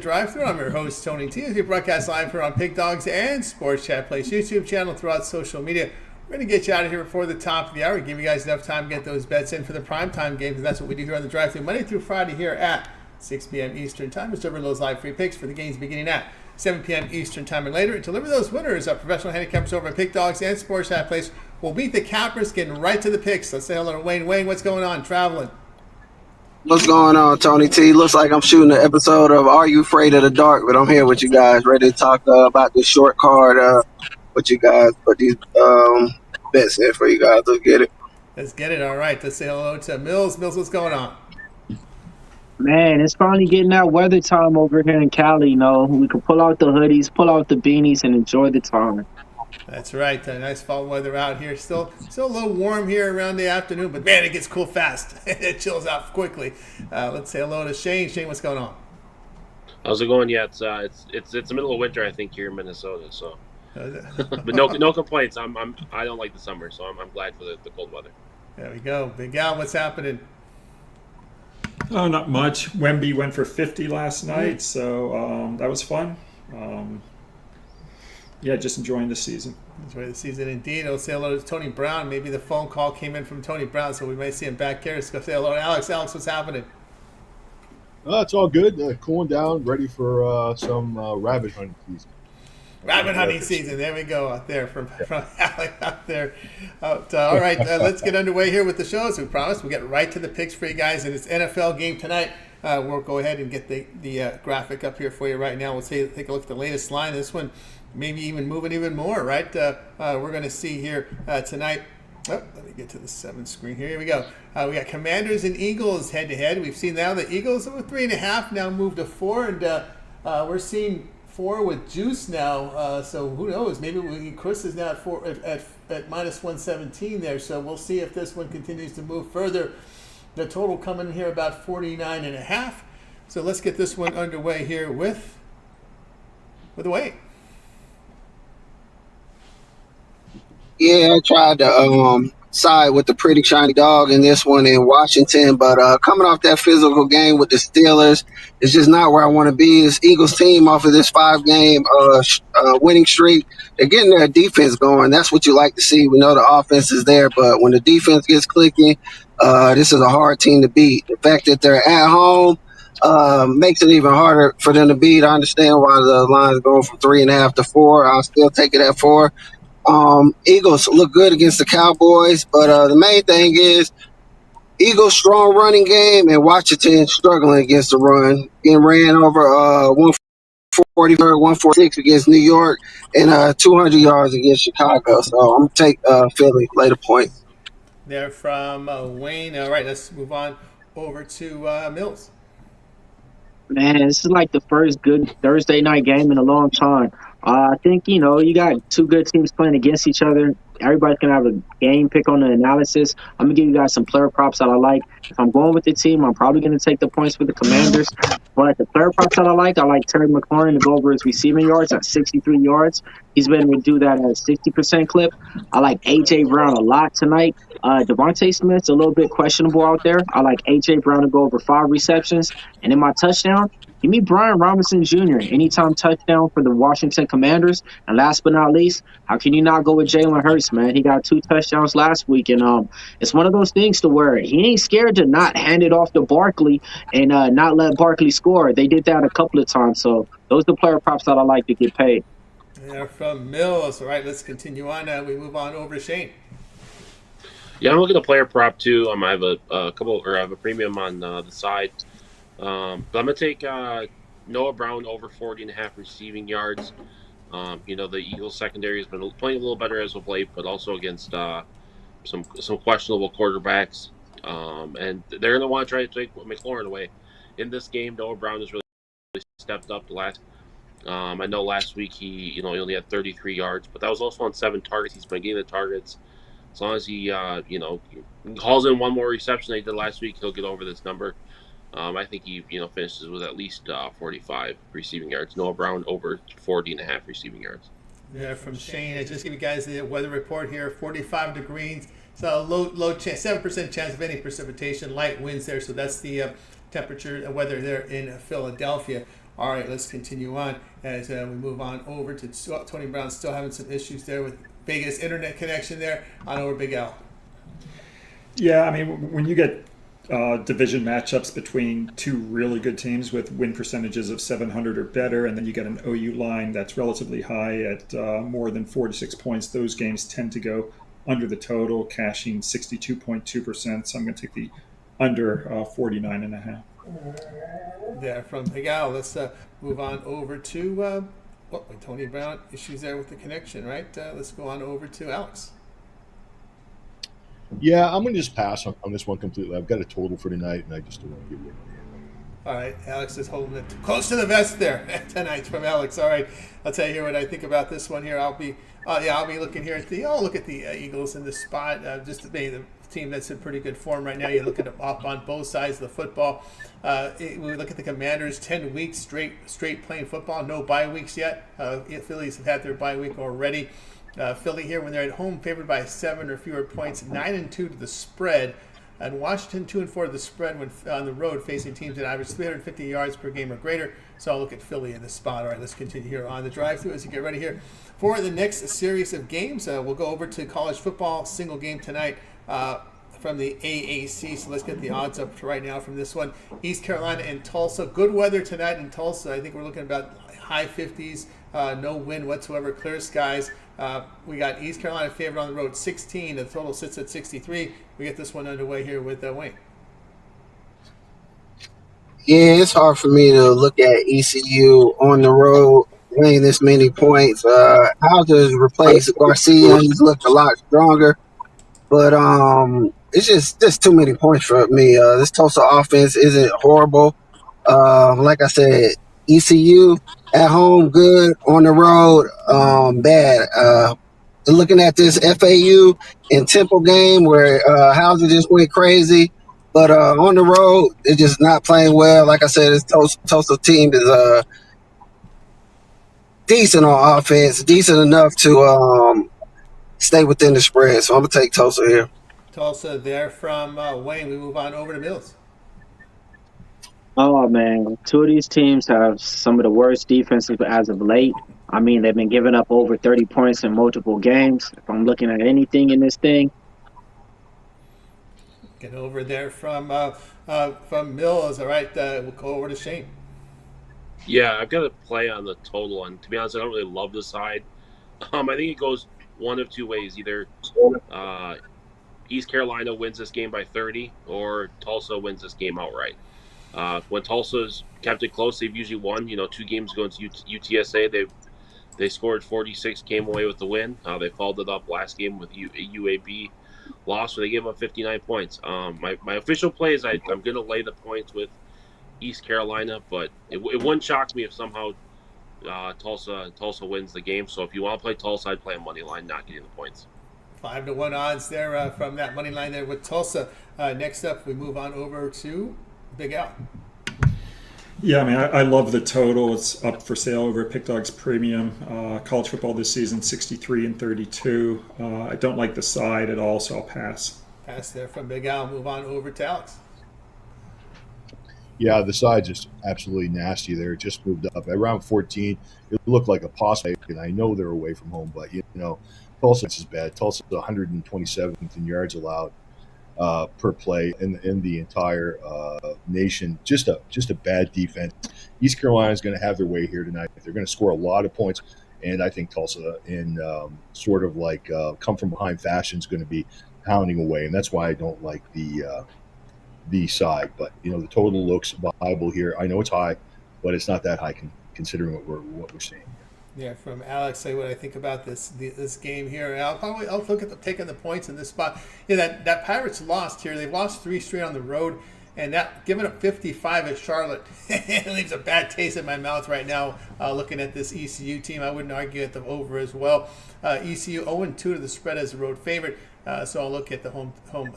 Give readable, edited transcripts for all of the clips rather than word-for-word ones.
Drive-Thru. I'm your host, Tony T. We broadcast live here on Pig Dogs and Sports Chat Place YouTube channel throughout social media. We're going to get you out of here before the top of the hour. Give you guys enough time to get those bets in for the primetime games. That's what we do here on the Drive-Thru Monday through Friday here at 6 p.m. Eastern Time. We deliver those live free picks for the games beginning at 7 p.m. Eastern Time and later. Deliver those winners. Professional handicappers over at Pig Dogs and Sports Chat Place will beat the cappers, getting right to the picks. Let's say hello to Wayne. Wayne, what's going on? Traveling. What's going on, Tony T? Looks like I'm shooting an episode of Are You Afraid of the Dark? But I'm here with you guys, ready to talk about this short card with you guys. Put these bets in for you guys. Let's get it. Let's get it. All right. Let's say hello to Mills. Mills, what's going on? Man, it's finally getting that weather time over here in Cali. You know, we can pull out the hoodies, pull out the beanies, and enjoy the time. That's right. Nice fall weather out here. Still a little warm here around the afternoon, but man, it gets cool fast. It chills out quickly. Let's say hello to Shane. Shane, what's going on? How's it going? Yeah, it's the middle of winter, I think, here in Minnesota. So, but no complaints. I don't like the summer, so I'm glad for the cold weather. There we go. Big Al, what's happening? Oh, not much. Wemby went for 50 last night, so that was fun. Yeah, just enjoying the season. Enjoy the season indeed. I'll say hello to Tony Brown. Maybe the phone call came in from Tony Brown, so we might see him back here. Let's go say hello to Alex. Alex, what's happening? It's all good. Cooling down, ready for some rabbit hunting season. Rabbit hunting season. There we go out there from Alex out there. All right, let's get underway here with the show. As we promised, we'll get right to the picks for you guys. And it's NFL game tonight. We'll go ahead and get the graphic up here for you right now. We'll take a look at the latest line. This one maybe even moving even more, right? We're going to see here tonight. Oh, let me get to the 7 screen here. Here we go. We got Commanders and Eagles head-to-head. We've seen now the Eagles with 3.5 now moved to 4, and we're seeing 4 with juice now. So who knows? Maybe Chris is now at 4 at minus 117 there. So we'll see if this one continues to move further. The total coming in here about 49.5. So let's get this one underway here with the weight. Yeah, I tried to side with the pretty shiny dog in this one in Washington, but coming off that physical game with the Steelers, it's just not where I want to be. This Eagles team off of this 5-game winning streak, they're getting their defense going. That's what you like to see. We know the offense is there, but when the defense gets clicking, this is a hard team to beat. The fact that they're at home makes it even harder for them to beat. I understand why the line's going from 3.5 to 4. I'll still take it at 4. Eagles look good against the Cowboys, but the main thing is Eagles strong running game and Washington struggling against the run. Getting ran over 140, 146 against New York and 200 yards against Chicago. So I'm going to take Philly later points. There from Wayne. All right, let's move on over to Mills. Man, this is like the first good Thursday night game in a long time. I think, you got 2 good teams playing against each other. Everybody's going to have a game pick on the analysis. I'm going to give you guys some player props that I like. If I'm going with the team, I'm probably going to take the points with the Commanders. But the player props that I like Terry McLaurin to go over his receiving yards at 63 yards. He's been able to do that at a 60% clip. I like A.J. Brown a lot tonight. Devontae Smith's a little bit questionable out there. I like A.J. Brown to go over 5 receptions. And in my touchdown, give me Brian Robinson Jr. anytime touchdown for the Washington Commanders. And last but not least, how can you not go with Jalen Hurts, man? He got 2 touchdowns last week. And it's one of those things to where he ain't scared to not hand it off to Barkley and not let Barkley score. They did that a couple of times. So those are the player props that I like to get paid. Yeah, from Mills. All right, let's continue on. We move on over to Shane. Yeah, I'm looking at a player prop too. I have I have a premium on the side. But I'm going to take Noah Brown over 40.5 receiving yards. The Eagles secondary has been playing a little better as of late, but also against some questionable quarterbacks. And they're going to want to try to take McLaurin away. In this game, Noah Brown has really stepped up the last. I know last week he only had 33 yards, but that was also on 7 targets. He's been getting the targets. As long as he hauls in one more reception than he did last week, he'll get over this number. I think he finishes with at least 45 receiving yards. Noah Brown over 40.5 receiving yards. Yeah, from Shane. I just give you guys the weather report here. 45 degrees. So low chance, 7% chance of any precipitation. Light winds there. So that's the temperature and weather there in Philadelphia. All right, let's continue on as we move on over to Tony Brown. Still having some issues there with Vegas internet connection there. On over Big Al. Yeah, I mean, when you get division matchups between two really good teams with win percentages of 700 or better, and then you get an OU line that's relatively high at more than 4 to 6 points, those games tend to go under the total, cashing 62.2%. So I'm going to take the under 49.5. There from Big Al. Let's move on over to Tony Brown. Issues there with the connection, right? Let's go on over to Alex. Yeah, I'm going to just pass on this one completely. I've got a total for tonight, and I just don't want to give it. All right, Alex is holding it close to the vest there tonight from Alex. All right, I'll tell you here what I think about this one here. I'll be looking here at look at the Eagles in this spot. Just to be the team that's in pretty good form right now. You look at them up on both sides of the football. We look at the Commanders, 10 weeks straight playing football, no bye weeks yet. Phillies have had their bye week already. Philly here, when they're at home, favored by 7 or fewer points, 9-2 to the spread. And Washington 2-4 to the spread when on the road, facing teams that average 350 yards per game or greater. So I'll look at Philly in this spot. All right, let's continue here on the drive-thru as you get ready here for the next series of games. We'll go over to college football, single game tonight from the AAC. So let's get the odds up right now from this one. East Carolina and Tulsa. Good weather tonight in Tulsa. I think we're looking about high 50s, no wind whatsoever, clear skies. We got East Carolina favored on the road, 16. The total sits at 63. We get this one underway here with Wayne. Yeah, it's hard for me to look at ECU on the road winning this many points. Houses replaced Garcia. He's looked a lot stronger. But it's just too many points for me. This Tulsa offense isn't horrible. Like I said, ECU at home, good. On the road, bad. Looking at this FAU and Temple game where Hauser just went crazy. But on the road, they're just not playing well. Like I said, this Tulsa team is decent on offense, decent enough to stay within the spread. So I'm going to take Tulsa here. Tulsa there from Wayne. We move on over to Mills. Oh, man. Two of these teams have some of the worst defenses as of late. I mean, they've been giving up over 30 points in multiple games. If I'm looking at anything in this thing. Get over there from Mills. All right, we'll go over to Shane. Yeah, I've got to play on the total, and to be honest, I don't really love the side. I think it goes one of two ways. Either East Carolina wins this game by 30, or Tulsa wins this game outright. When Tulsa's kept it close, they've usually won. 2 games ago to UTSA, they scored 46, came away with the win. They followed it up last game with UAB loss, where they gave up 59 points. My official play is I'm going to lay the points with East Carolina, but it wouldn't shock me if somehow Tulsa wins the game. So if you want to play Tulsa, I'd play a money line, not getting the points. 5-1 odds there from that money line there with Tulsa. Next up, we move on over to Big Al. Yeah, I mean, I love the total. It's up for sale over at Pick Dogs Premium. College football this season, 63-32. I don't like the side at all, so I'll pass. Pass there from Big Al. Move on over to Alex. Yeah, the side's just absolutely nasty there. It just moved up. At round 14, it looked like a possible, and I know they're away from home, but, Tulsa is bad. Tulsa's 127th in yards allowed per play in the entire nation. Just a bad defense. East Carolina is going to have their way here tonight. They're going to score a lot of points, and I think Tulsa, in sort of like come from behind fashion, is going to be pounding away, and that's why I don't like the side. But the total looks viable here. I know it's high, but it's not that high considering what we're seeing. Yeah, from Alex, say what I think about this game here. I'll look at taking the points in this spot. Yeah, that Pirates lost here. They've lost 3 straight on the road, and that giving up 55 at Charlotte it leaves a bad taste in my mouth right now. Looking at this ECU team, I wouldn't argue at the over as well. ECU 0-2 to the spread as a road favorite. So I'll look at the home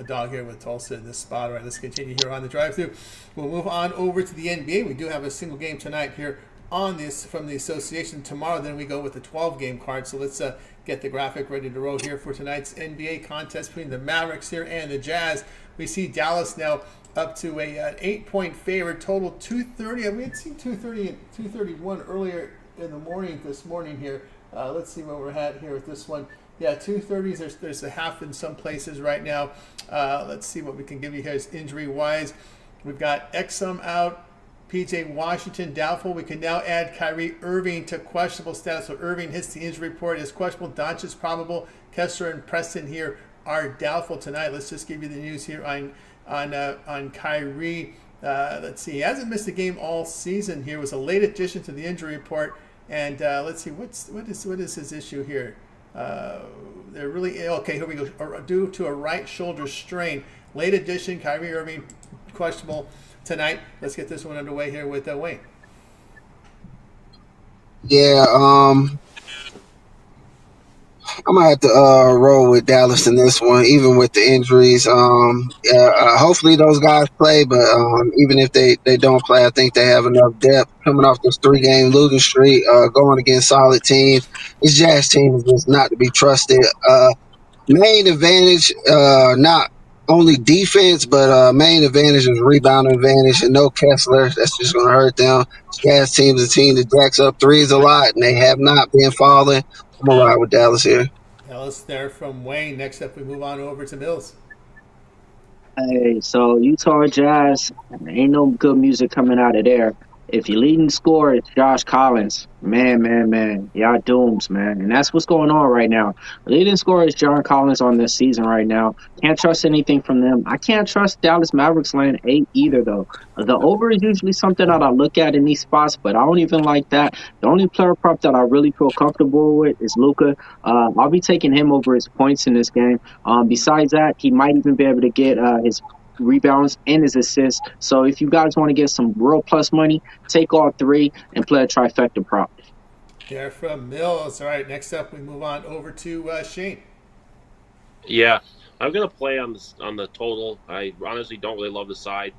dog here with Tulsa in this spot. All right, let's continue here on the drive-thru. We'll move on over to the NBA. We do have a single game tonight here on this from the association. Tomorrow then we go with the 12-game card. So let's get the graphic ready to roll here for tonight's NBA contest between the Mavericks here and the Jazz. We see Dallas now up to a 8-point favorite. Total 230. We had seen 230 and 231 earlier in the morning this morning here. Let's see where we're at here with this one. Yeah, 230s. There's a half in some places right now. Let's see what we can give you here injury-wise. We've got Exum out. P.J. Washington doubtful. We can now add Kyrie Irving to questionable status. So Irving hits the injury report as questionable. Doncic probable. Kessler and Preston here are doubtful tonight. Let's just give you the news here on Kyrie. Let's see. He hasn't missed a game all season here. It was a late addition to the injury report. And let's see. What is his issue here? They're really okay. Here we go. Due to a right shoulder strain. Late addition. Kyrie Irving questionable tonight. Let's get this one underway here with Wayne. Yeah, I'm gonna have to roll with Dallas in this one, even with the injuries. Hopefully those guys play, but even if they don't play, I think they have enough depth coming off this 3-game losing streak, going against solid teams. This Jazz team is just not to be trusted. Main advantage, not only defense, but main advantage is rebound advantage, and no Kessler. That's just going to hurt them. Jazz team is a team that jacks up threes a lot, and they have not been falling. I'm going to ride with Dallas here. Dallas there from Wayne. Next up, we move on over to Mills. Hey, so Utah Jazz, ain't no good music coming out of there. If your leading scorer is Josh Collins, man, y'all dooms, man. And that's what's going on right now. The leading scorer is John Collins on this season right now. Can't trust anything from them. I can't trust Dallas Mavericks laying 8 either, though. The over is usually something that I look at in these spots, but I don't even like that. The only player prop that I really feel comfortable with is Luka. I'll be taking him over his points in this game. Besides that, he might even be able to get his rebounds and his assists. So if you guys want to get some real plus money, take all 3 and play a trifecta prop. They're from Mills. All right, next up we move on over to Shane. Yeah, I'm gonna play on the total. I honestly don't really love the side.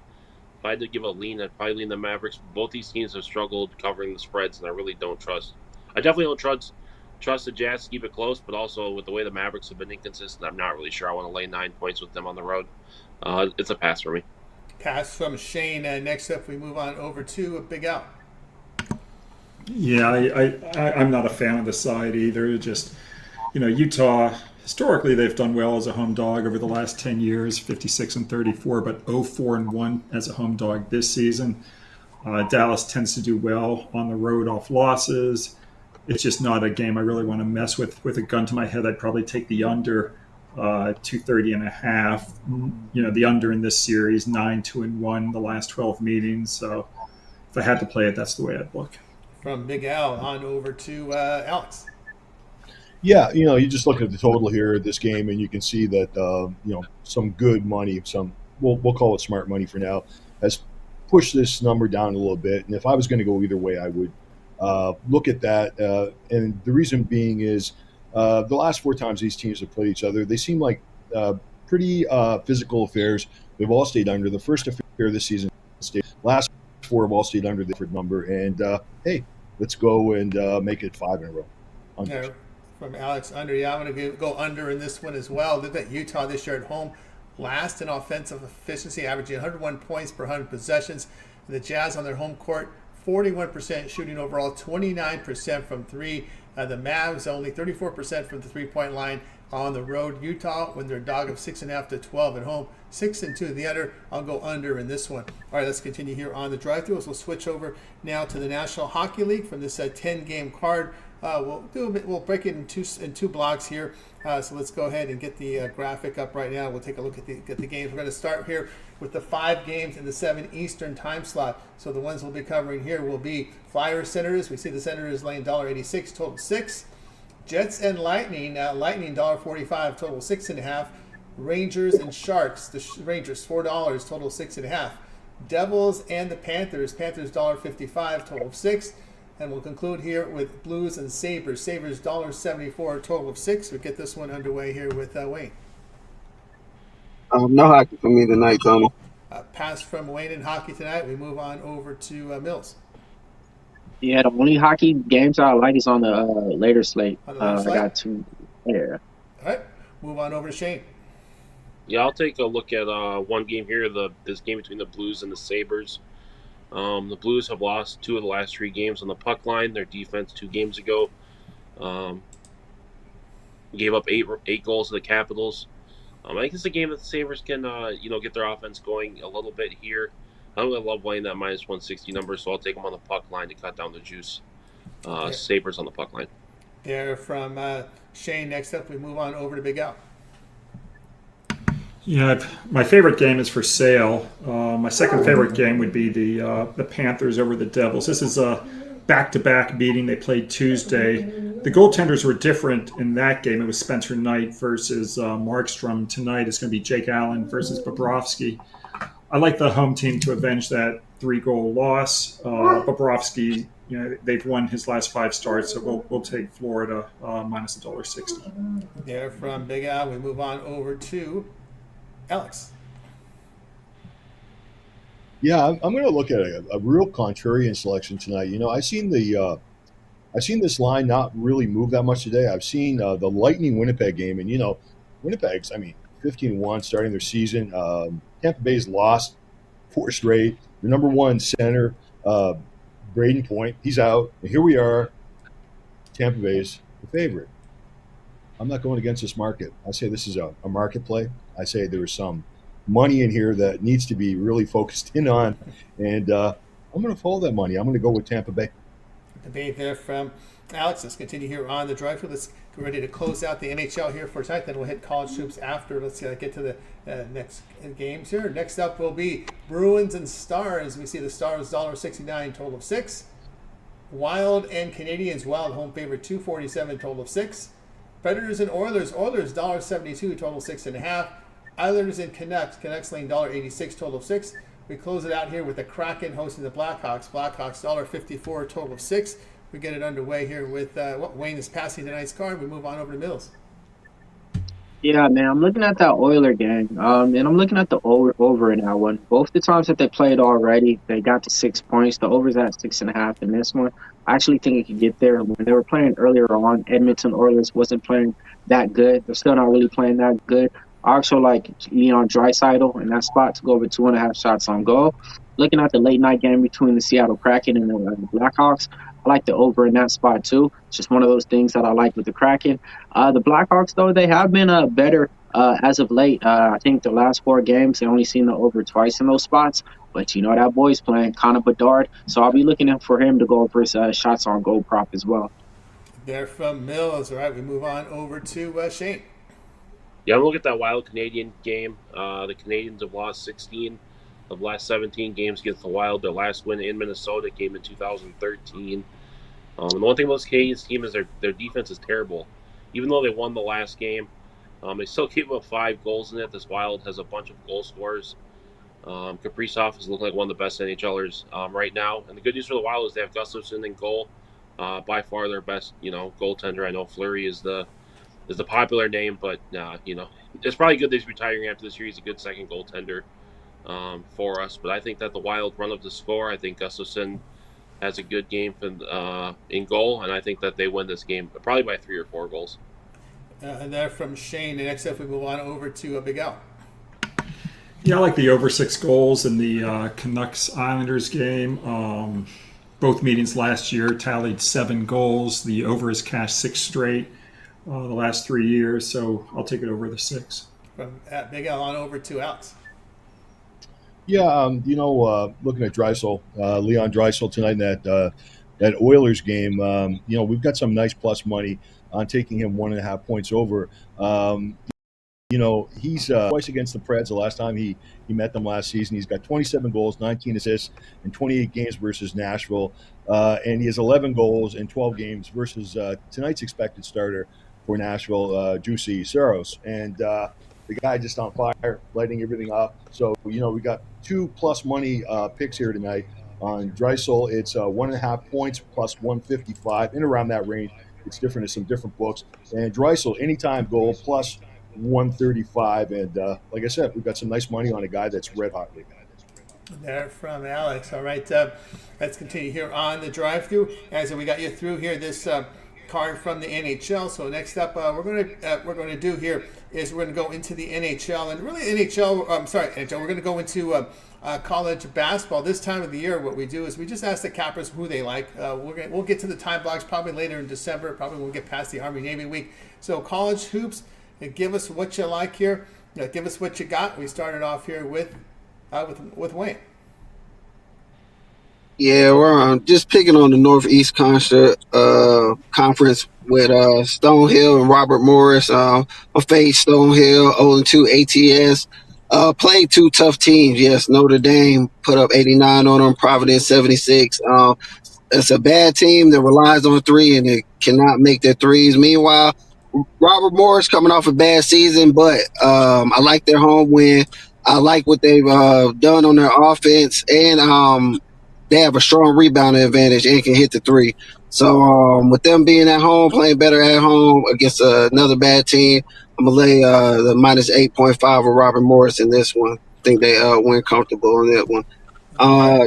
If I had to give a lean, I'd probably lean the Mavericks. Both these teams have struggled covering the spreads, and I really don't trust. I definitely don't trust the Jazz to keep it close, but also with the way the Mavericks have been inconsistent, I'm not really sure I want to lay 9 points with them on the road. It's a pass for me. Pass from Shane. Next up, we move on over to Big Al. Yeah, I'm not a fan of the side either. Just, Utah, historically they've done well as a home dog over the last 10 years, 56-34, but 0-4-1 as a home dog this season. Dallas tends to do well on the road off losses. It's just not a game I really want to mess with. With a gun to my head, I'd probably take the under. 230.5. The under in this series 9-2-1 the last 12 meetings. So if I had to play it, that's the way I'd look. From Big Al on over to Alex. Yeah, you just look at the total here of this game, and you can see that some good money, we'll call it smart money for now, has pushed this number down a little bit. And if I was going to go either way, I would look at that. And the reason being is, the last 4 times these teams have played each other, they seem like pretty physical affairs. They've all stayed under. The first affair this season stayed. Last 4 have all stayed under the number. And, hey, let's go and make it 5 in a row. Yeah, from Alex, under. Yeah, I'm going to go under in this one as well. Look at Utah this year at home. Last in offensive efficiency, averaging 101 points per 100 possessions. The Jazz on their home court, 41% shooting overall, 29% from 3. The Mavs only 34% from the 3-point line on the road. Utah, when they're a dog of 6.5 to 12 at home, 6-2 the other. I'll go under in this one. All right, let's continue here on the drive-through. We'll switch over now to the National Hockey League from this 10-game card. We'll break it in two blocks here. So let's go ahead and get the graphic up right now. We'll take a look at the games. We're going to start here with the 5 games in the 7 Eastern time slot. So the ones we'll be covering here will be Flyers Senators. We see the Senators laying $1.86, total 6. Jets and Lightning. Lightning $1.45, total 6.5. Rangers and Sharks. The Rangers $4, total 6.5. Devils and the Panthers. Panthers $1.55, total of 6. And we'll conclude here with Blues and Sabres. Sabres $1.74, total of 6. We get this one underway here with Wayne. No hockey for me tonight, Tony. Pass from Wayne in hockey tonight. We move on over to Mills. Yeah, the only hockey games I like is on the later slate. On the later slate? I got 2. Yeah. All right. Move on over to Shane. Yeah, I'll take a look at one game here. This game between the Blues and the Sabres. The Blues have lost 2 of the last 3 games on the puck line. Their defense 2 games ago um, gave up eight goals to the Capitals. I think it's a game that the Sabres can get their offense going a little bit here. I don't really love playing that minus 160 number, so I'll take them on the puck line to cut down the juice. Yeah. Sabres on the puck line. There from Shane. Next up, we move on over to Big Al. Yeah, my favorite game is for sale. My second favorite game would be the Panthers over the Devils. This is a back-to-back meeting. They played Tuesday. The goaltenders were different in that game. It was Spencer Knight versus Markstrom. Tonight it's going to be Jake Allen versus Bobrovsky. I like the home team to avenge that 3-goal loss. Bobrovsky, they've won his last 5 starts, so we'll take Florida minus $1.60. There from Big Al, we move on over to Alex. Yeah, I'm going to look at a real contrarian selection tonight. I've seen this line not really move that much today. I've seen the Lightning Winnipeg game, and Winnipeg's 15-1 starting their season. Tampa Bay's lost 4 straight. The number 1 center, Braden Point, he's out. And here we are. Tampa Bay's the favorite. I'm not going against this market. I say this is a market play. I say there's some money in here that needs to be really focused in on, and I'm going to follow that money. I'm going to go with Tampa Bay. Debate there from Alex. Let's continue here on the drive through. Let's get ready to close out the NHL here for tonight. Then we'll hit college hoops after. Let's get to the next games here. Next up will be Bruins and Stars. We see the Stars $1.69, total of 6. Wild and Canadians. Wild home favorite $2.47, total of 6. Predators and Oilers. Oilers $1.72, total 6.5. Islanders and Canucks. Canucks laying $1.86, total of 6. We close it out here with the Kraken hosting the Blackhawks. Blackhawks $1.54, total of 6. We get it underway here with Wayne is passing tonight's card. We move on over to Mills. Yeah, man, I'm looking at that Oiler game, and I'm looking at the over in that one. Both the times that they played already, they got to 6 points. The over's at 6.5 in this one. I actually think it could get there. When they were playing earlier on, Edmonton Oilers wasn't playing that good. They're still not really playing that good. I also like Leon Draisaitl in that spot to go over 2.5 shots on goal. Looking at the late night game between the Seattle Kraken and the Blackhawks, I like the over in that spot too. It's just one of those things that I like with the Kraken. The Blackhawks, though, they have been better as of late. I think the last 4 games, they only seen the over twice in those spots. But that boy's playing Connor Bedard, so I'll be looking for him to go over his shots on goal prop as well. They're from Mills. All right, we move on over to Shane. Yeah, I'm looking at that Wild Canadian game. The Canadians have lost 16 of the last 17 games against the Wild. Their last win in Minnesota came in 2013. And the one thing about this Canadians team is their defense is terrible. Even though they won the last game, they still keep up 5 goals in it. This Wild has a bunch of goal scorers. Kaprizov is looking like one of the best NHLers right now. And the good news for the Wild is they have Gustafsson in goal. By far their best, goaltender. I know Fleury is the popular name, but it's probably good that he's retiring after this year. He's a good second goaltender for us. But I think that the Wild run up the score. I think Gustafsson has a good game in goal, and I think that they win this game probably by 3 or 4 goals. And they're from Shane. And next up, we move on over to Big Al. Yeah, I like the over 6 goals in the Canucks Islanders game. Both meetings last year tallied 7 goals. The over has cashed 6 straight the last 3 years, so I'll take it over the 6. From Big Al on over to Alex. Yeah, looking at Leon Draisaitl tonight in that Oilers game, we've got some nice plus money on taking him 1.5 points over. He's twice against the Preds. The last time he met them last season, he's got 27 goals, 19 assists in 28 games versus Nashville, and he has 11 goals in 12 games versus tonight's expected starter for Nashville, Juuse Saros, and the guy just on fire, lighting everything up. So we got 2 plus money picks here tonight on Draisaitl. It's 1.5 points plus 155 in around that range. It's different in some different books. And Draisaitl anytime goal plus 135, and like I said, we've got some nice money on a guy that's red hot. There from Alex. All right, let's continue here on the drive-through. As we got you through here, this card from the NHL. So next up, we're going to do here is we're going to go into the NHL, and really NHL. NHL. We're going to go into college basketball. This time of the year, what we do is we just ask the cappers who they like. We'll get to the time blocks probably later in December. Probably we'll get past the Army Navy week. So college hoops, give us what you like here. Give us what you got. We started off here with Wayne. Yeah, we're just picking on the Northeast Conference with Stonehill and Robert Morris. I faced Stonehill, 0-2 ATS. Played two tough teams. Yes, Notre Dame put up 89 on them, Providence 76. It's a bad team that relies on three and they cannot make their threes. Meanwhile, Robert Morris coming off a bad season, but I like their home win. I like what they've done on their offense, and they have a strong rebounding advantage and can hit the three. So with them being at home, playing better at home against another bad team, I'm going to lay the minus 8.5 with Robert Morris in this one. I think they win comfortable on that one.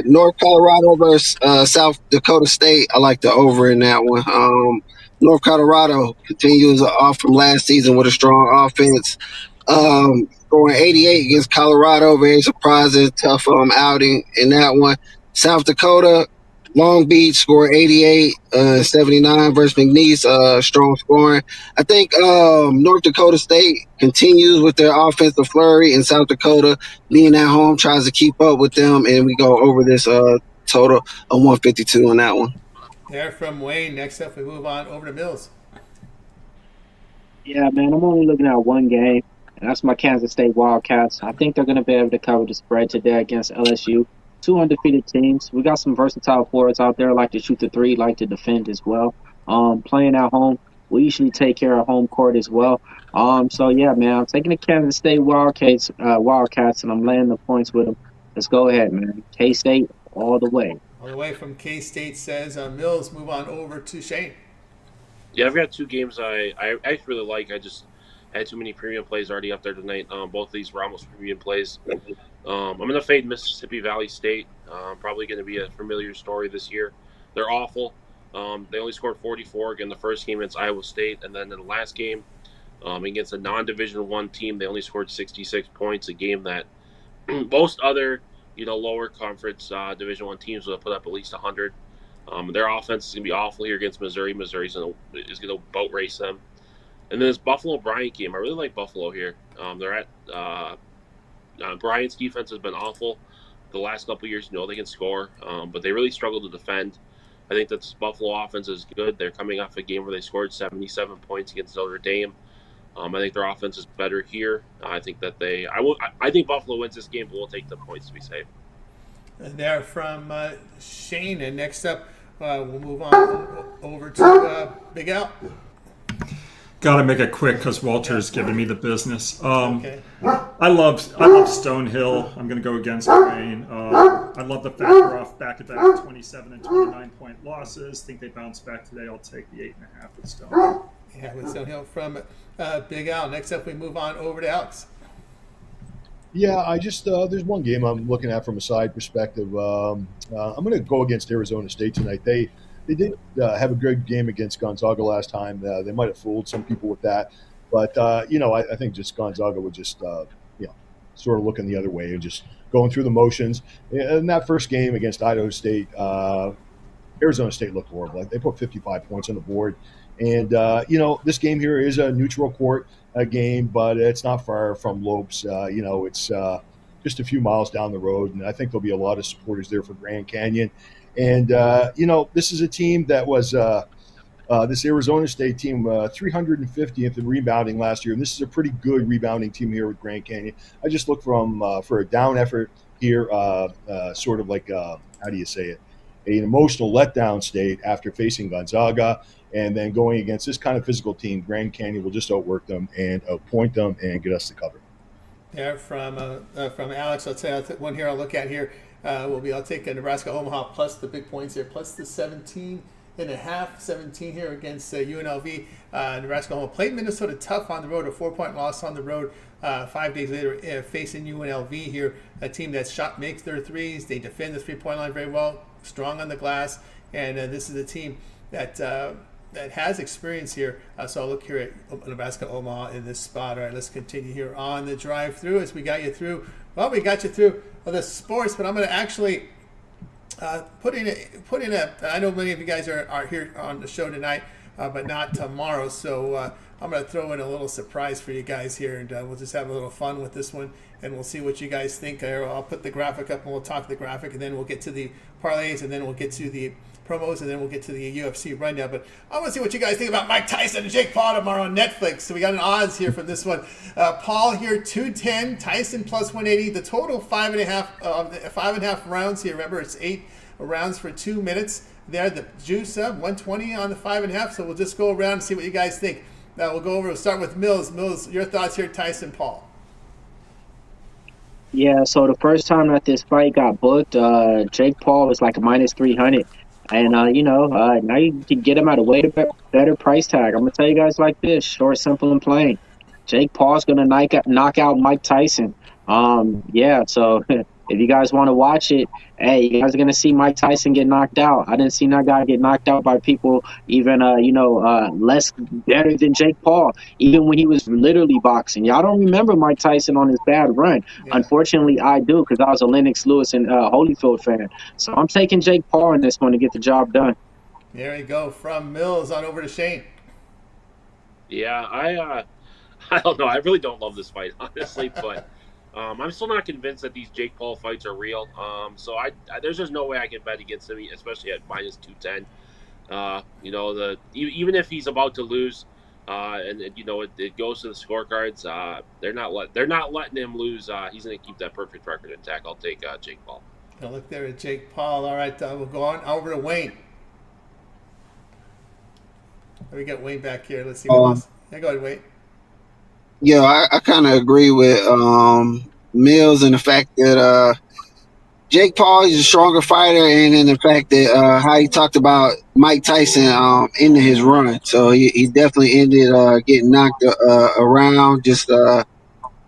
North Colorado versus South Dakota State, I like the over in that one. North Colorado continues off from last season with a strong offense. Scoring 88 against Colorado, very surprising, tough outing in that one. South Dakota, Long Beach scored 88, 79 versus McNeese, strong scoring. I think North Dakota State continues with their offensive flurry, and South Dakota, being at home, tries to keep up with them, and we go over this total of 152 on that one. There from Wayne. Next up, we move on over to Mills. Yeah, man, I'm only looking at one game, and that's my Kansas State Wildcats. I think they're going to be able to cover the spread today against LSU. Two undefeated teams. We got some versatile forwards out there, like to shoot the three, like to defend as well. Playing at home, we usually take care of home court as well. So yeah, man, I'm taking the Kansas State Wildcats, and I'm laying the points with them. Let's go ahead, man. K-State all the way. All the way from K-State says Mills. Move on over to Shane. Yeah, I've got two games I actually really like. I just had too many premium plays already up there tonight. Both of these were almost premium plays. I'm going to fade Mississippi Valley State. Probably going to be a familiar story this year. They're awful. They only scored 44 again the first game against Iowa State, and then in the last game against a non-Division I team, they only scored 66 points. A game that most other lower conference Division I teams will put up at least 100. Their offense is going to be awful here against Missouri. Missouri's going to boat race them. And then this Buffalo-Bryant game, I really like Buffalo here. They're at Bryant's defense has been awful the last couple of years. They can score, but they really struggle to defend. I think that this Buffalo offense is good. They're coming off a game where they scored 77 points against Notre Dame. I think their offense is better here. I think that I think Buffalo wins this game, but we'll take the points to be safe. And there from Shane. And next up, we'll move on over to Big Al. Got to make it quick because Walter's giving me the business. Okay. I love Stonehill. I'm going to go against Wayne. I love the fact we're off back-to-back 27 and 29-point losses. Think they bounce back today. I'll take the 8.5 with Stonehill. Yeah, with Stonehill from Big Al. Next up, we move on over to Alex. Yeah, I just there's one game I'm looking at from a side perspective. I'm going to go against Arizona State tonight. They did have a good game against Gonzaga last time. They might have fooled some people with that, but I think just Gonzaga would just sort of looking the other way and just going through the motions. In that first game against Idaho State, Arizona State looked horrible. They put 55 points on the board, and this game here is a neutral court game, but it's not far from Lopes. It's just a few miles down the road, and I think there'll be a lot of supporters there for Grand Canyon. And, this is a team that was this Arizona State team 350th in rebounding last year. And this is a pretty good rebounding team here with Grand Canyon. I just look for a down effort here, sort of like, how do you say it, an emotional letdown state after facing Gonzaga. And then going against this kind of physical team, Grand Canyon will just outwork them and outpoint them and get us the cover. There from Alex, let's say one here I'll look at here. I'll take Nebraska Omaha plus the big points here, plus the 17.5, 17 here against UNLV. Nebraska Omaha played Minnesota tough on the road, a 4-point loss on the road. 5 days later, facing UNLV here, a team that makes their threes. They defend the 3-point line very well, strong on the glass, and this is a team that that has experience here. So I'll look here at Nebraska Omaha in this spot. All right, let's continue here on the drive through as we got you through. Well, we got you through the sports, but I'm going to actually put in a. I know many of you guys are here on the show tonight, but not tomorrow. So I'm going to throw in a little surprise for you guys here, and we'll just have a little fun with this one, and we'll see what you guys think. I'll put the graphic up, and we'll talk the graphic, and then we'll get to the parlays, and then we'll get to the promos, and then we'll get to the UFC rundown. But I want to see what you guys think about Mike Tyson and Jake Paul tomorrow on Netflix. So we got an odds here from this one. Paul here 210, Tyson plus 180. The total 5.5 rounds here. Remember, it's 8 rounds for 2 minutes. There, the juice up 120 on the 5.5. So we'll just go around and see what you guys think. We'll start with Mills. Mills, your thoughts here, Tyson Paul. Yeah, so the first time that this fight got booked, Jake Paul was like a minus 300. And, now you can get him at a way better price tag. I'm going to tell you guys like this, short, simple, and plain. Jake Paul's going to knock out Mike Tyson. So if you guys want to watch it, hey, you guys are going to see Mike Tyson get knocked out. I didn't see that guy get knocked out by people even, less better than Jake Paul, even when he was literally boxing. Y'all don't remember Mike Tyson on his bad run. Yeah. Unfortunately, I do, because I was a Lennox Lewis and Holyfield fan. So I'm taking Jake Paul in this one to get the job done. There you go. From Mills on over to Shane. Yeah, I don't know. I really don't love this fight, honestly, but I'm still not convinced that these Jake Paul fights are real. So there's just no way I can bet against him, especially at minus 210. Even if he's about to lose, and it goes to the scorecards, they're not letting him lose. He's going to keep that perfect record intact. I'll take Jake Paul. I'll look there at Jake Paul. All right, we'll go on over to Wayne. We got Wayne back here. Let's see what else. Yeah, go ahead, Wayne. Yeah, I kind of agree with Mills in the fact that Jake Paul is a stronger fighter, and in the fact that how he talked about Mike Tyson ending his run. So he definitely ended getting knocked around. Just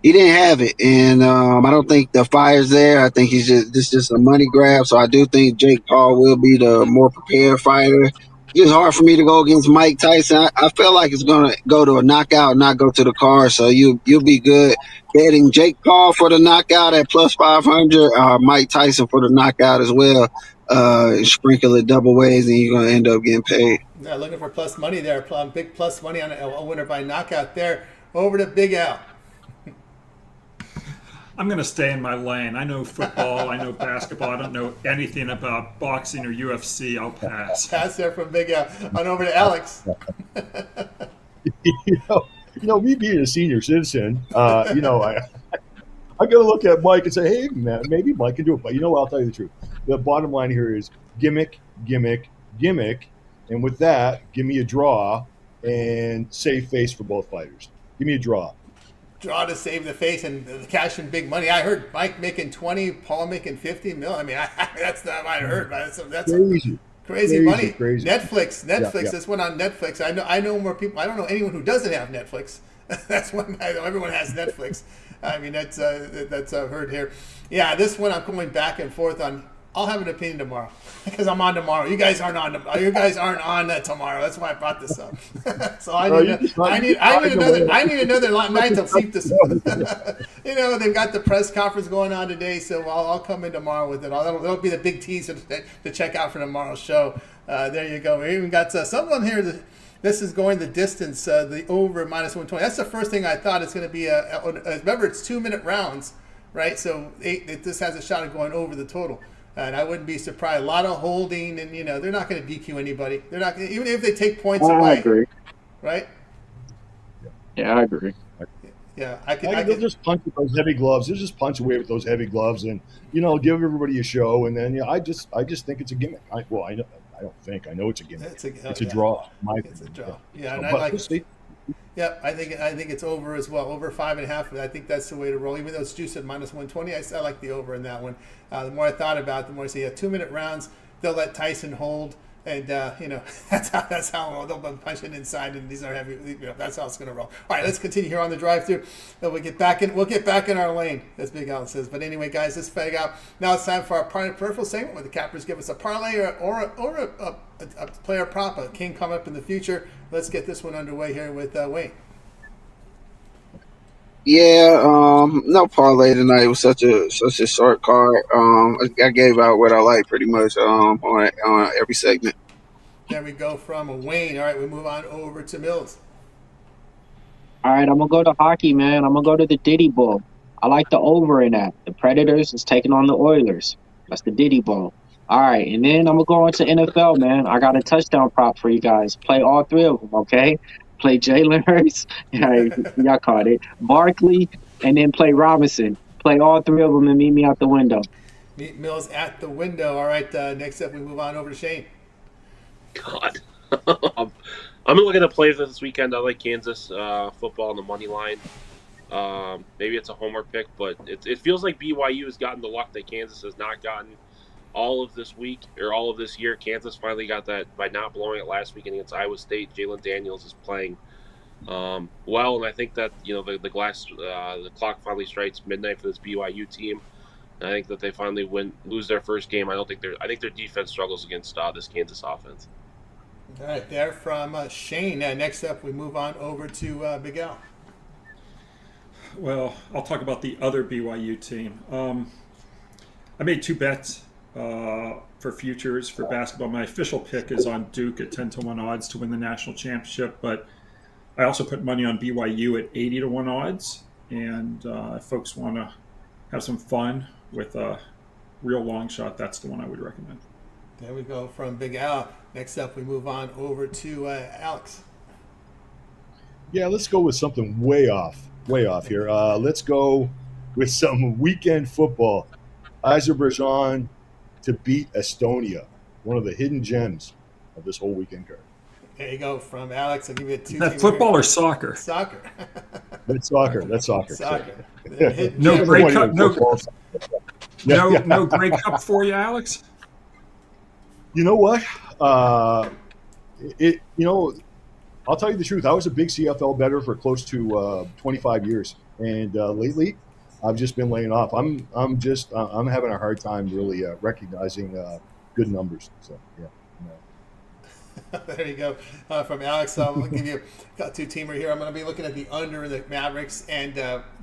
he didn't have it, and I don't think the fire's there. I think this is just a money grab. So I do think Jake Paul will be the more prepared fighter. It's hard for me to go against Mike Tyson. I feel like it's going to go to a knockout, not go to the car. So you'll be good betting Jake Paul for the knockout at plus 500, Mike Tyson for the knockout as well. Sprinkle it double ways, and you're going to end up getting paid. Yeah, looking for plus money there. Big plus money on a winner by knockout there. Over to Big Al. I'm going to stay in my lane. I know football. I know basketball. I don't know anything about boxing or UFC. I'll pass. Pass there from Big Al. On over to Alex. Me being a senior citizen, I got to look at Mike and say, hey, man, maybe Mike can do it. But I'll tell you the truth. The bottom line here is gimmick, gimmick, gimmick. And with that, give me a draw and save face for both fighters. Give me a draw. Draw to save the face and cash in big money. I heard Mike making 20, Paul making 50 mil. I mean, that's not what I heard, but that's crazy money. Crazy. Netflix. Yeah. This one on Netflix. I know more people. I don't know anyone who doesn't have Netflix. That's one I know. Everyone has Netflix. I mean, that's I've heard here. Yeah, this one I'm going back and forth on. I'll have an opinion tomorrow because I'm on tomorrow. You guys aren't on tomorrow. That's why I brought this up. So I need another night to sleep this. They've got the press conference going on today, so I'll come in tomorrow with it. That'll be the big teaser to check out for tomorrow's show. There you go. We even got someone here. This is going the distance. The over minus 120. That's the first thing I thought. It's going to be remember it's 2-minute rounds, right? So this has a shot at going over the total. And I wouldn't be surprised. A lot of holding, and they're not going to DQ anybody. They're not gonna, even if they take points away. I agree. Right? Yeah, I agree. Yeah, they'll just punch with those heavy gloves. They'll just punch away with those heavy gloves, and give everybody a show. And then I just think it's a gimmick. I know it's a gimmick. It's a draw. It's a draw. Yeah, and I like it. Yeah, I think it's over as well. Over 5.5. I think that's the way to roll. Even though it's juiced at minus 120, I like the over in that one. The more I thought about it, the more I see 2-minute rounds. They'll let Tyson hold. And that's how they'll be punching inside, and these are heavy. That's how it's going to roll. All right, let's continue here on the drive-through. We'll get back in our lane, as Big Al says. But anyway, guys, let's fade out. Now it's time for our peripheral segment, where the cappers give us a parlay or a player prop, a king coming up in the future. Let's get this one underway here with Wayne. Yeah, no parlay tonight. It was such a short card. I gave out what I like pretty much on every segment. There we go from Wayne. All right, we move on over to Mills. All right, I'm going to go to hockey, man. I'm going to go to the Diddy Bowl. I like the over in that. The Predators is taking on the Oilers. That's the Diddy Bowl. All right, and then I'm going to go into NFL, man. I got a touchdown prop for you guys. Play all three of them, okay? Play Jalen Hurts. Y'all caught it. Barkley, and then play Robinson. Play all three of them and meet me out the window. Meet Mills at the window. All right, next up we move on over to Shane. God. I'm going to look at the plays this weekend. I like Kansas football on the money line. Maybe it's a homer pick, but it feels like BYU has gotten the luck that Kansas has not gotten all of this week or all of this year. Kansas finally got that by not blowing it last weekend against Iowa State. Jalen Daniels is playing well, and I think that the clock finally strikes midnight for this BYU team. And I think that they finally lose their first game. I think their defense struggles against this Kansas offense. All right, there from Shane. Next up, we move on over to Big Al. Well, I'll talk about the other BYU team. I made 2 bets for futures for basketball. My official pick is on Duke at 10-1 odds to win the national championship, but I also put money on BYU at 80-1 odds. And if folks want to have some fun with a real long shot, that's the one I would recommend. There we go from Big Al. Next up, we move on over to Alex. Yeah, let's go with something way off here. Let's go with some weekend football. Azerbaijan to beat Estonia, one of the hidden gems of this whole weekend card. There you go from Alex. I'll give you a 2. Is that football or soccer? Soccer. That's soccer. Soccer. No Grey Cup. No Grey Cup Cup for you, Alex. You know what? I'll tell you the truth. I was a big CFL bettor for close to 25 years, and lately, I've just been laying off. I'm having a hard time really recognizing good numbers. So yeah. There you go from Alex. I'll give you a 2-teamer here. I'm going to be looking at the under in the Mavericks and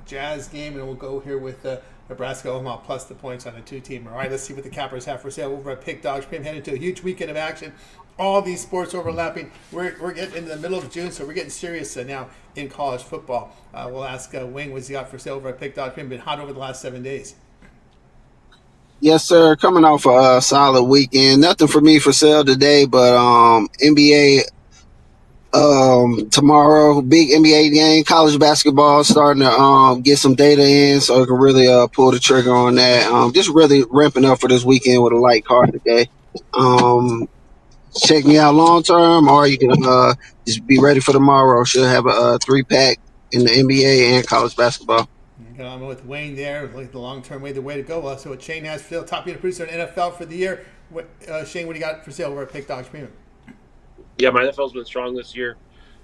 Jazz game, and we'll go here with Nebraska Omaha plus the points on a 2-teamer. All right, let's see what the Cappers have for sale over at Pick Dogs Premium. Headed to a huge weekend of action. All these sports overlapping. We're getting into the middle of June, so we're getting serious now in college football. We'll ask Wayne what's he got for sale over at Pick Dogs Premium. Been hot over the last 7 days. Yes, sir. Coming off a solid weekend. Nothing for me for sale today, but NBA tomorrow, big NBA game. College basketball starting to get some data in, so I can really pull the trigger on that. Just really ramping up for this weekend with a light card today. Check me out long term, or you can just be ready for tomorrow. Should have a 3-pack in the NBA and college basketball. I'm with Wayne there, like the long-term way, the way to go. So what Shane has for sale, top unit producer in NFL for the year. Shane, what do you got for sale over at Pick Dogs Premium? Yeah, my NFL's been strong this year.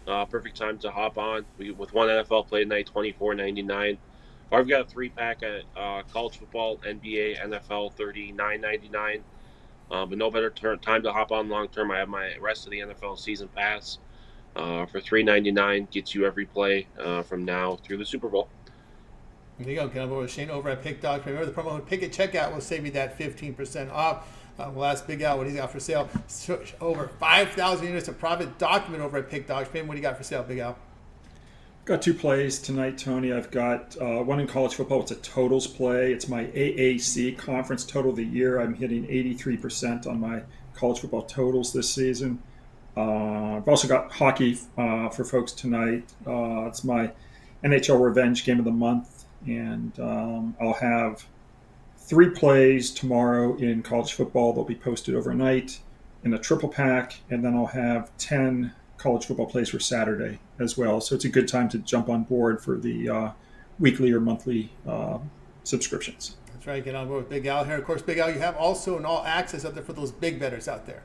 Perfect time to hop on. With one NFL play tonight, $24.99. I've got a 3-pack at college football, NBA, NFL, $39.99. But no better time to hop on long-term. I have my rest of the NFL season pass for $3.99. Gets you every play from now through the Super Bowl. There you go. Get over with Shane over at Pick Dogs. Remember the promo code Pick at checkout will save you that 15% off. We'll ask Big Al what he's got for sale. Over 5,000 units of profit document over at Pick Dogs. What do you got for sale, Big Al? Got 2 plays tonight, Tony. I've got one in college football. It's a totals play. It's my AAC conference total of the year. I'm hitting 83% on my college football totals this season. I've also got hockey for folks tonight. It's my NHL revenge game of the month. And I'll have 3 plays tomorrow in college football. They'll be posted overnight in a triple pack, and then I'll have 10 college football plays for Saturday as well. So it's a good time to jump on board for the weekly or monthly subscriptions. That's right. Get on board with Big Al here. Of course, Big Al, you have also an all access out there for those big bettors out there.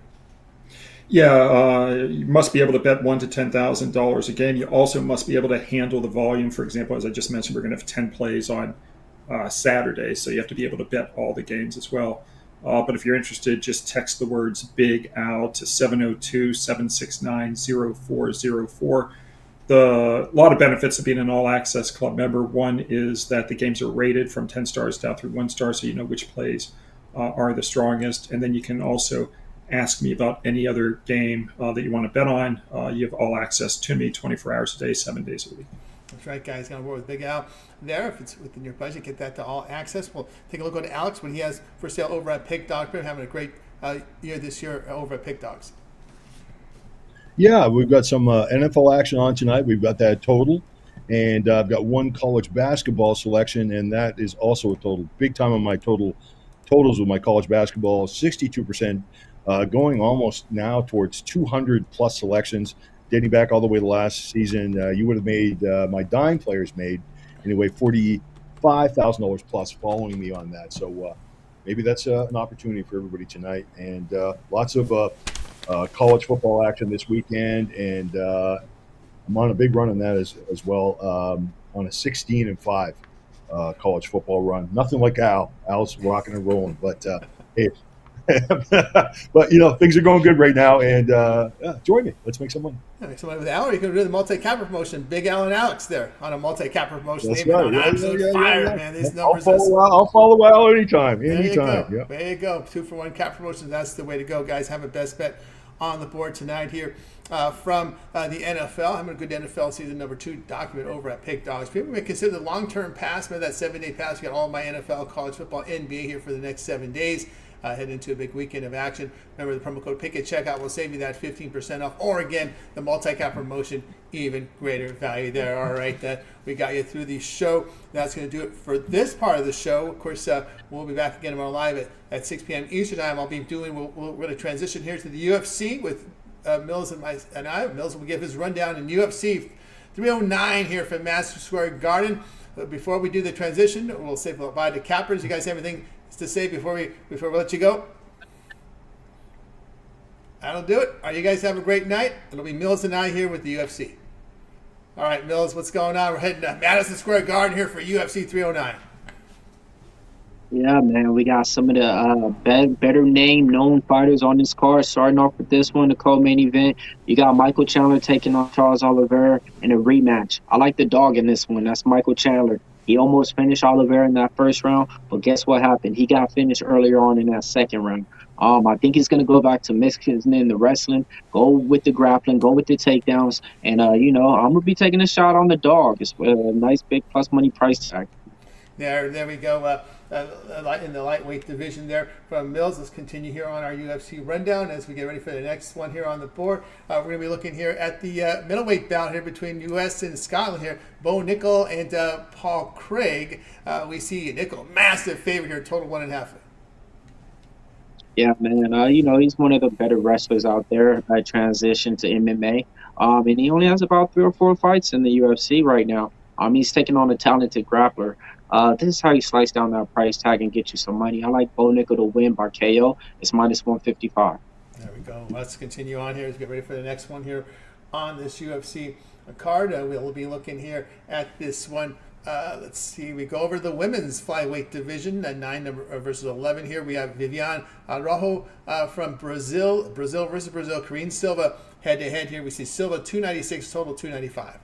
Yeah, you must be able to bet $1,000 to $10,000 a game. You also must be able to handle the volume. For example, as I just mentioned, we're going to have 10 plays on Saturday, so you have to be able to bet all the games as well. But if you're interested, just text the words Big Al to 702-769-0404. A lot of benefits of being an all access club member. One is that the games are rated from 10 stars down through 1 star, so you know which plays are the strongest. And then you can also ask me about any other game that you want to bet on. You have all access to me 24 hours a day, 7 days a week. That's right, guys. Going to work with Big Al there. If it's within your budget, get that to all access. We'll take a look at Alex, what he has for sale over at Pick Dogs. Been having a great year this year over at Pick Dogs. Yeah, we've got some NFL action on tonight. We've got that total, and I've got one college basketball selection, and that is also a total. Big time on my totals with my college basketball, 62%, going almost now towards 200 plus selections, dating back all the way to last season. You would have made, my dime players made, anyway, $45,000 plus following me on that. So maybe that's an opportunity for everybody tonight, and lots of college football action this weekend, and I'm on a big run on that as well, on a 16-5 college football run. Nothing like Al. Al's rocking and rolling, but hey, but things are going good right now, and join me. Let's make some money. Yeah, make some money with Al, or you can do the multi-capper promotion. Big Al and Alex there on a multi-capper promotion. That's They've been right. on absolute fire, man. These numbers. I'll follow Al anytime. There you go. Yep. There you go. 2-for-1 cap promotions. That's the way to go, guys. Have a best bet on the board tonight here from the NFL. I'm a good NFL season number 2 document over at Pick Dogs. People may consider the long-term pass, maybe that 7-day pass. We got all my NFL, college football, NBA here for the next 7 days. Head into a big weekend of action. Remember, the promo code PICK at checkout will save you that 15% off. Or again, the multi-cap promotion, even greater value there. All right, we got you through the show. That's going to do it for this part of the show. Of course, we'll be back again tomorrow live at 6 p.m. Eastern time. I'll be doing. We're going to transition here to the UFC with Mills and I. Mills will give his rundown in UFC 309 here from Madison Square Garden. But before we do the transition, we'll say bye to cappers. You guys have anything to say before we let you go? That'll do it. All right, you guys have a great night. It'll be Mills and I here with the UFC. All right, Mills, what's going on? We're heading to Madison Square Garden here for UFC 309. Yeah, man, we got some of the better name known fighters on this card. Starting off with this one, the co-main event, you got Michael Chandler taking on Charles Oliveira in a rematch. I like the dog in this one. That's Michael Chandler. He almost finished Oliveira in that first round, but guess what happened? He got finished earlier on in that second round. I think he's going to go back to mixing in the wrestling, go with the grappling, go with the takedowns, and, I'm going to be taking a shot on the dog. It's a nice big plus money price tag. There we go. In the lightweight division there from Mills. Let's continue here on our UFC rundown as we get ready for the next one here on the board. We're going to be looking here at the middleweight bout here between U.S. and Scotland here. Bo Nickel and Paul Craig. We see Nickel, massive favorite here, total 1.5. Yeah, man. He's one of the better wrestlers out there. Transition to MMA. And he only has about 3 or 4 fights in the UFC right now. He's taking on a talented grappler. This is how you slice down that price tag and get you some money. I like Bo Nickel to win by KO. It's minus 155. There we go. Let's continue on here as we get ready for the next one here on this UFC card. We'll be looking here at this one. Let's see. We go over the women's flyweight division, 9 versus 11 here. We have Viviane Araujo from Brazil versus Brazil. Karine Silva head-to-head here. We see Silva 296, total 295.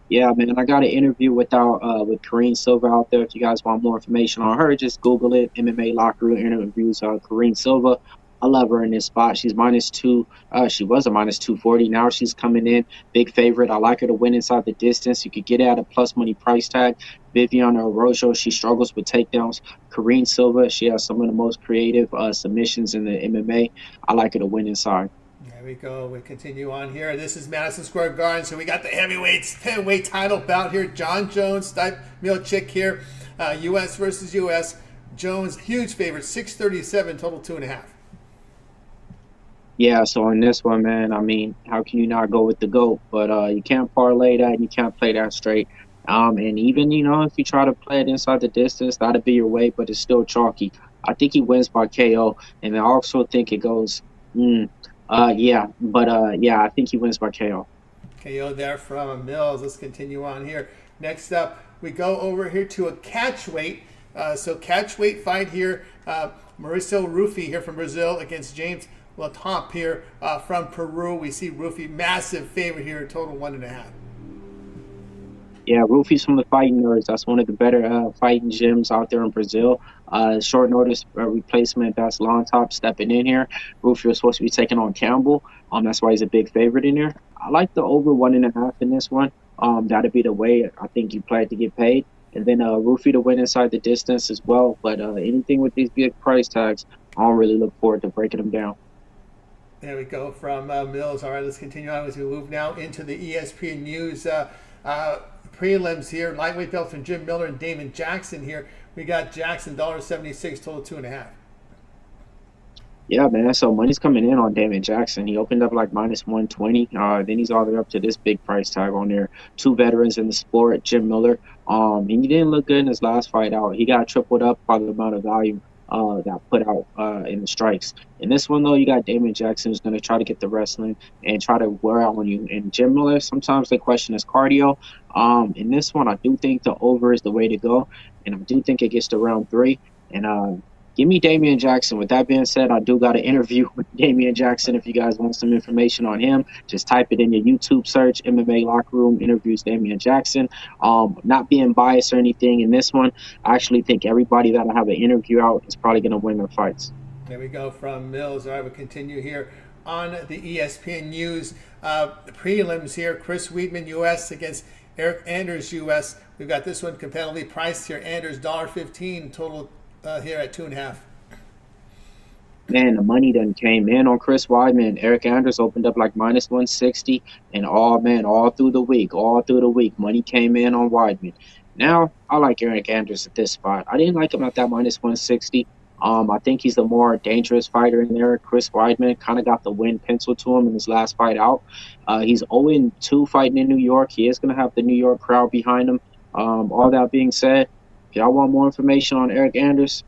Yeah, man, I got an interview with Karine Silva out there. If you guys want more information on her, just Google it. MMA Locker Room interviews Karine Silva. I love her in this spot. She's -2. She was a -240. Now she's coming in. Big favorite. I like her to win inside the distance. You could get it at a plus money price tag. Viviane Araujo, she struggles with takedowns. Karine Silva, she has some of the most creative submissions in the MMA. I like her to win inside. There we go. We continue on here. This is Madison Square Garden. So we got the heavyweight title bout here. John Jones, Stipe Miocic here. U.S. versus U.S. Jones, huge favorite, 637, total 2.5. Yeah, so in this one, man, how can you not go with the GOAT? But you can't parlay that and you can't play that straight. And even, if you try to play it inside the distance, that'd be your way, but it's still chalky. I think he wins by KO, and I also think it goes Mm. Yeah, but yeah, I think he wins by KO. KO there from Mills. Let's continue on here. Next up, we go over here to a catch weight. So catch weight fight here. Mauricio Rufy here from Brazil against James Latomp here from Peru. We see Rufy massive favorite here, total 1.5. Yeah, Rufy's from the Fighting Nerds. That's one of the better fighting gyms out there in Brazil. Short notice replacement. That's Long Top stepping in here. Rufy was supposed to be taking on Campbell. That's why he's a big favorite in here. I like the over 1.5 in this one. That'd be the way I think you play it to get paid. And then Rufy to win inside the distance as well. But anything with these big price tags, I don't really look forward to breaking them down. There we go from Mills. All right, let's continue on as we move now into the ESPN News prelims here. Lightweight belts from Jim Miller and Damon Jackson here. We got Jackson $1.76, total 2.5. Yeah, man. So money's coming in on Damon Jackson. He opened up like minus 120. Then he's all the way up to this big price tag on there. Two veterans in the sport, Jim Miller. And he didn't look good in his last fight out. He got tripled up by the amount of value that put out in the strikes. In this one, though, you got Damon Jackson who's going to try to get the wrestling and try to wear out on you. And Jim Miller, sometimes they question his cardio. In this one, I do think the over is the way to go. And I do think it gets to round 3. And give me Damian Jackson. With that being said, I do got an interview with Damian Jackson. If you guys want some information on him, just type it in your YouTube search, MMA Locker Room Interviews Damian Jackson. Not being biased or anything in this one, I actually think everybody that I have an interview out is probably going to win their fights. There we go from Mills. All right, we'll continue here on the ESPN News prelims here. Chris Weidman, U.S. against Eric Anders, U.S. We've got this one competitively priced here. Anders $1.15, total here at 2.5. Man, the money done came in on Chris Weidman. Eric Anders opened up like minus 160, and all through the week, money came in on Weidman. Now, I like Eric Anders at this spot. I didn't like him at that minus 160. I think he's the more dangerous fighter in there. Chris Weidman kind of got the win penciled to him in his last fight out. He's 0-2 fighting in New York. He is going to have the New York crowd behind him. All that being said, if y'all want more information on Eric Anders,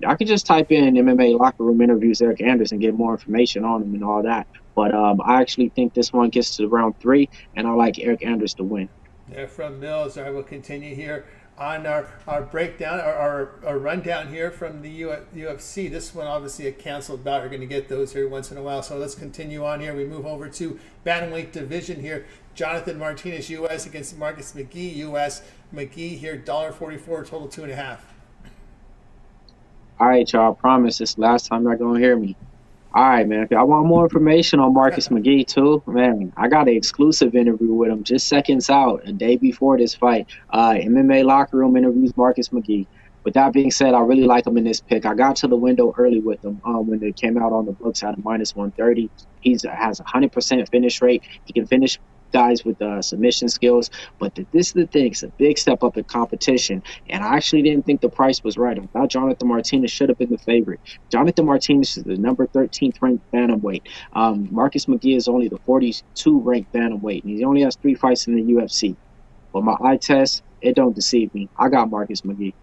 I could just type in MMA Locker Room Interviews Eric Anders and get more information on him and all that. But I actually think this one gets to round 3, and I like Eric Anders to win. There from Mills. All right, we'll continue here on our breakdown, our rundown here from the UFC. This one obviously a canceled bout. We're going to get those here once in a while. So let's continue on here. We move over to bantamweight division here. Jonathan Martinez, U.S. against Marcus McGee, U.S. McGee here, $1.44, total 2.5. All right, y'all. I promise this last time you're going to hear me. All right, man. If y'all want more information on Marcus McGee, too, man, I got an exclusive interview with him just seconds out, a day before this fight. MMA Locker Room Interviews Marcus McGee. With that being said, I really like him in this pick. I got to the window early with him when they came out on the books at a minus 130. He has a 100% finish rate. He can finish guys with submission skills, but this is the thing, it's a big step up in competition, and I actually didn't think the price was right. I thought Jonathan Martinez should have been the favorite. Jonathan Martinez is the number 13th ranked bantamweight. Marcus McGee is only the 42 ranked bantamweight, and he only has 3 fights in the UFC. But my eye test, it don't deceive me. I got Marcus McGee.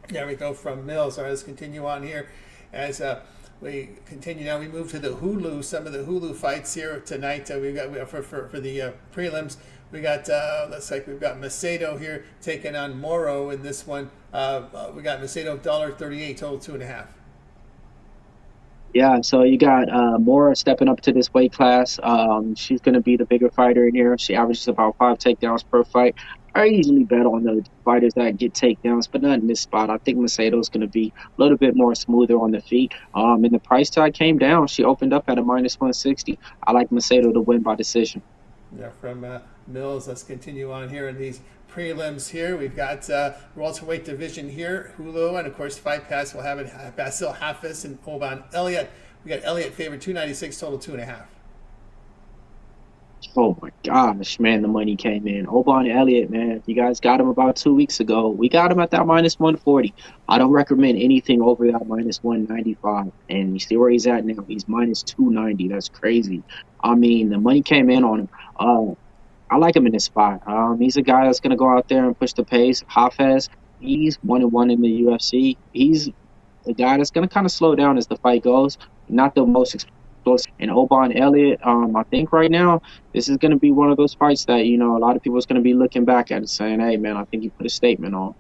There we go from Mills. All right, let's continue on here as we continue now. We move to the Hulu, some of the Hulu fights here tonight. We got for the prelims. We got we've got Macedo here taking on Moro in this one. We got Macedo $1.38, total 2.5. Yeah, so you got Mora stepping up to this weight class. She's going to be the bigger fighter in here. She averages about 5 takedowns per fight. I usually bet on the fighters that get takedowns, but not in this spot. I think Macedo's going to be a little bit more smoother on the feet. And the price tag came down. She opened up at a minus 160. I like Macedo to win by decision. Yeah, from Mills, let's continue on here in these prelims here. We've got welterweight division here, Hulu, and of course Fight Pass will have it. Basil Hafiz and Oban Elliott. We got Elliott favored 296, total 2.5. Oh my gosh, man, the money came in. Oban Elliott, man, you guys got him about 2 weeks ago. We got him at that minus 140. I don't recommend anything over that minus 195. And you see where he's at now. He's minus 290. That's crazy. I mean, the money came in on him. I like him in this spot. He's a guy that's going to go out there and push the pace. Hafez, he's 1-1 in the UFC. He's a guy that's going to kind of slow down as the fight goes. Not the most And Oban Elliott, I think right now this is going to be one of those fights that a lot of people is going to be looking back at and saying, "Hey, man, I think you put a statement on."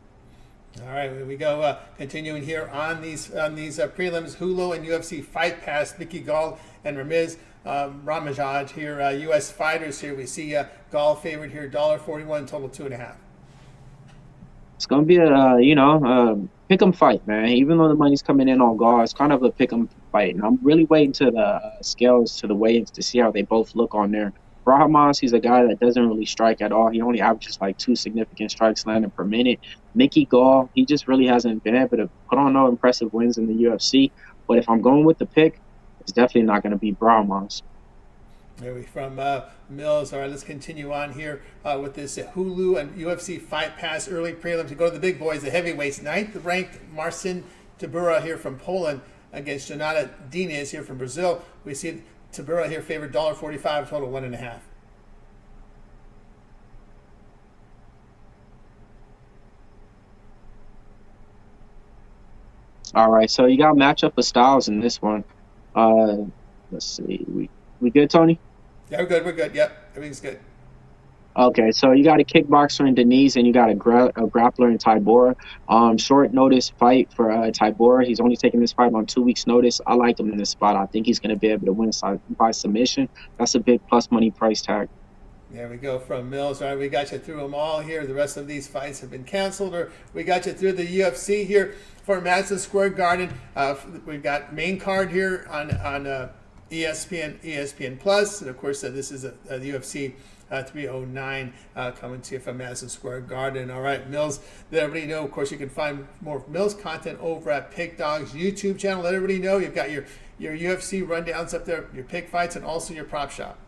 All right, here we go. Continuing here on these prelims, Hulu and UFC Fight Pass, Mickey Gall and Ramiz Ramajad here, U.S. fighters here. We see Gall favored here, $1.41, total 2.5. It's going to be a pick 'em fight, man. Even though the money's coming in on Gall, it's kind of a pick 'em fight, and I'm really waiting to the scales, to the weigh-ins, to see how they both look on there. Brahmas, he's a guy that doesn't really strike at all. He only averages like 2 significant strikes landed per minute. Mickey Gall, he just really hasn't been able to put on no impressive wins in the UFC. But if I'm going with the pick, it's definitely not going to be Brahmas. There we from Mills. All right, let's continue on here with this Hulu and UFC Fight Pass early prelims. We go to the big boys, the heavyweights. 9th ranked Marcin Tybura here from Poland against Jonathan Diaz here from Brazil. We see Tybura here favored $1.45, total 1.5. All right, so you got matchup of styles in this one. Let's see, we good, Tony? Yeah, we're good. We're good. Yep, everything's good. Okay, so you got a kickboxer in Denise, and you got a grappler in Tybura. Short notice fight for Tybura. He's only taking this fight on 2 weeks' notice. I like him in this spot. I think he's going to be able to win by submission. That's a big plus money price tag. There we go from Mills. All right, we got you through them all here. The rest of these fights have been canceled, or we got you through the UFC here for Madison Square Garden. We've got main card here on ESPN Plus, and of course this is the UFC 309 coming to you from Madison Square Garden. All right, Mills, let everybody know. Of course, you can find more Mills content over at Pick Dog's YouTube channel. Let everybody know you've got your UFC rundowns up there, your pick fights, and also your prop shop.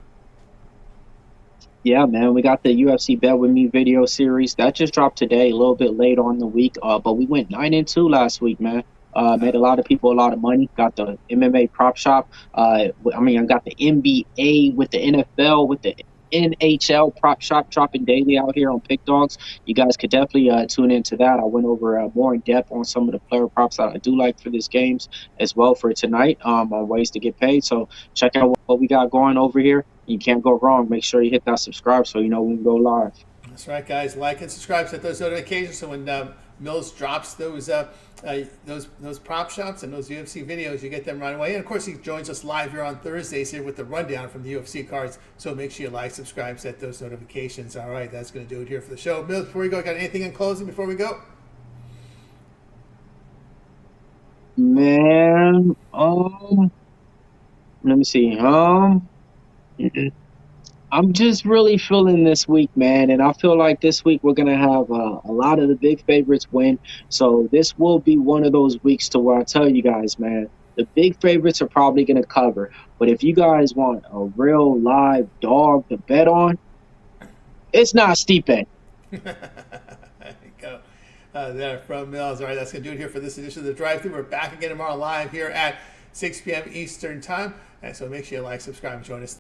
Yeah, man, we got the UFC Bet With Me video series. That just dropped today, a little bit late on the week, but we went 9-2 last week, man. Made a lot of people a lot of money. Got the MMA prop shop. I got the NBA with the NFL, with the NHL prop shop dropping daily out here on Pick Dogs. You guys could definitely tune into that. I went over more in depth on some of the player props that I do like for these games as well for tonight on ways to get paid. So check out what we got going over here. You can't go wrong. Make sure you hit that subscribe so you know when we go live. That's right, guys. Like and subscribe, set those notifications so when Mills drops those prop shops and those UFC videos, you get them right away. And of course, he joins us live here on Thursdays here with the rundown from the UFC cards. So make sure you like, subscribe, set those notifications. All right, that's going to do it here for the show. Mills, before we go, got anything in closing before we go? Man, let me see. I'm just really feeling this week, man, and I feel like this week we're going to have a lot of the big favorites win. So this will be one of those weeks to where I tell you guys, man, the big favorites are probably going to cover. But if you guys want a real live dog to bet on, it's not Stipe. There you go. There from Mills. All right, that's going to do it here for this edition of The Drive-Thru. We're back again tomorrow live here at 6 p.m. Eastern Time. And so make sure you like, subscribe, and join us.